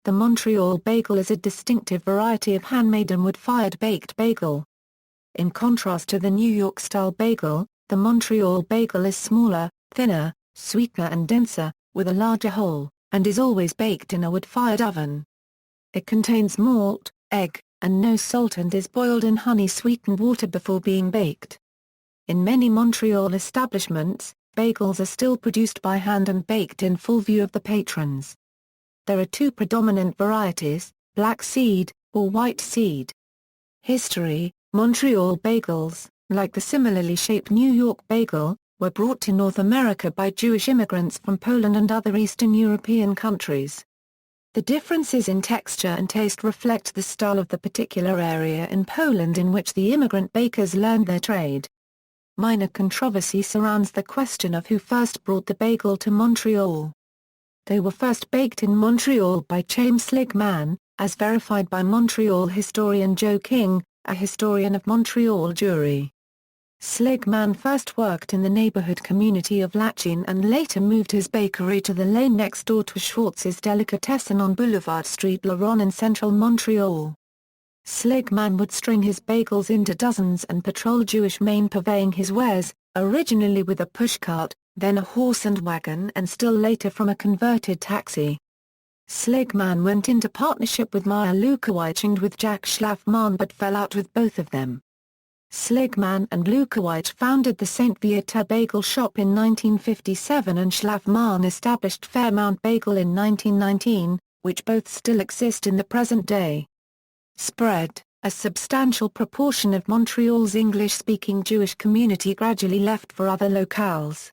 The Montreal Bagel is a distinctive variety of handmade and wood-fired baked bagel. In contrast to the New York-style bagel, the Montreal Bagel is smaller, thinner, sweeter and denser, with a larger hole, and is always baked in a wood-fired oven. It contains malt, egg, and no salt and is boiled in honey-sweetened water before being baked. In many Montreal establishments, bagels are still produced by hand and baked in full view of the patrons. There are two predominant varieties, black seed, or white seed. History: Montreal bagels, like the similarly shaped New York bagel, were brought to North America by Jewish immigrants from Poland and other Eastern European countries. The differences in texture and taste reflect the style of the particular area in Poland in which the immigrant bakers learned their trade. Minor controversy surrounds the question of who first brought the bagel to Montreal. They were first baked in Montreal by James Sligman, as verified by Montreal historian Joe King, a historian of Montreal Jewry. Sligman first worked in the neighborhood community of Lachine and later moved his bakery to the lane next door to Schwartz's Delicatessen on Boulevard Street Laron in central Montreal. Sligman would string his bagels into dozens and patrol Jewish Main purveying his wares, originally with a pushcart, then a horse and wagon and still later from a converted taxi. Sligman went into partnership with Meyer Lukowich and with Jack Schlafman but fell out with both of them. Sligman and Lukowich founded the St. Viateur Bagel Shop in 1957 and Schlafman established Fairmount Bagel in 1919, which both still exist in the present day. Spread: a substantial proportion of Montreal's English-speaking Jewish community gradually left for other locales.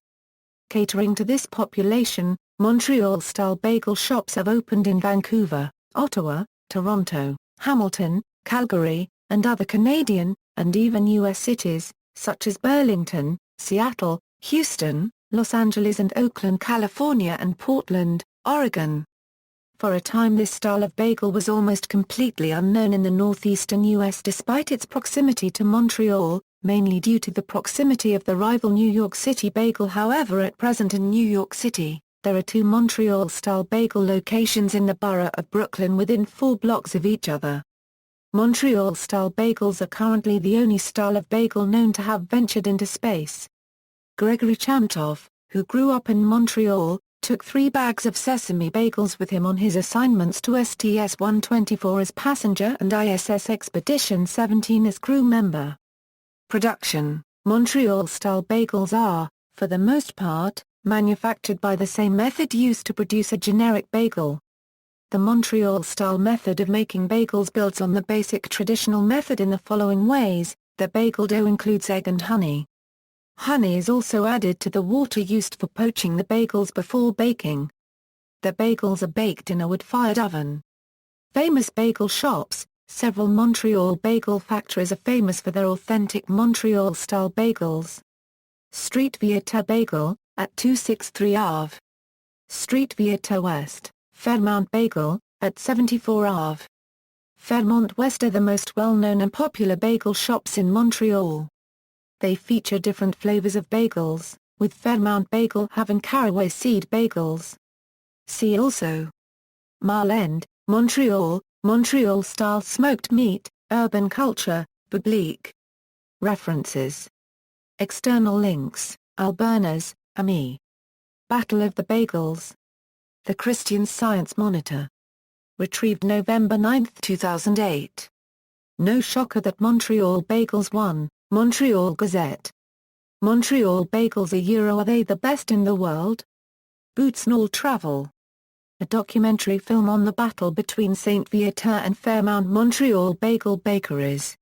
Catering to this population, Montreal-style bagel shops have opened in Vancouver, Ottawa, Toronto, Hamilton, Calgary, and other Canadian, and even U.S. cities, such as Burlington, Seattle, Houston, Los Angeles and Oakland, California and Portland, Oregon. For a time this style of bagel was almost completely unknown in the northeastern U.S. despite its proximity to Montreal, mainly due to the proximity of the rival New York City bagel. However, at present in New York City, there are two Montreal-style bagel locations in the borough of Brooklyn within 4 blocks of each other. Montreal-style bagels are currently the only style of bagel known to have ventured into space. Gregory Chamtov, who grew up in Montreal, took 3 bags of sesame bagels with him on his assignments to STS-124 as passenger and ISS Expedition 17 as crew member. Production: Montreal-style bagels are, for the most part, manufactured by the same method used to produce a generic bagel. The Montreal-style method of making bagels builds on the basic traditional method in the following ways: the bagel dough includes egg and honey. Honey is also added to the water used for poaching the bagels before baking. The bagels are baked in a wood-fired oven. Famous bagel shops: several Montreal bagel factories are famous for their authentic Montreal-style bagels. Street Viateur Bagel, at 263 Ave. Street Viateur West, Fairmount Bagel, at 74 Ave. Fairmont West are the most well-known and popular bagel shops in Montreal. They feature different flavors of bagels, with Fairmount Bagel having caraway seed bagels. See also: Mile End, Montreal, Montreal-style smoked meat, urban culture, public. References. External links: Albernas, Ami. Battle of the Bagels. The Christian Science Monitor. Retrieved November 9, 2008. No shocker that Montreal Bagels won. Montreal Gazette. Montreal Bagels are they the best in the world? Boots and All Travel. A documentary film on the battle between St. Viateur and Fairmount Montreal bagel bakeries.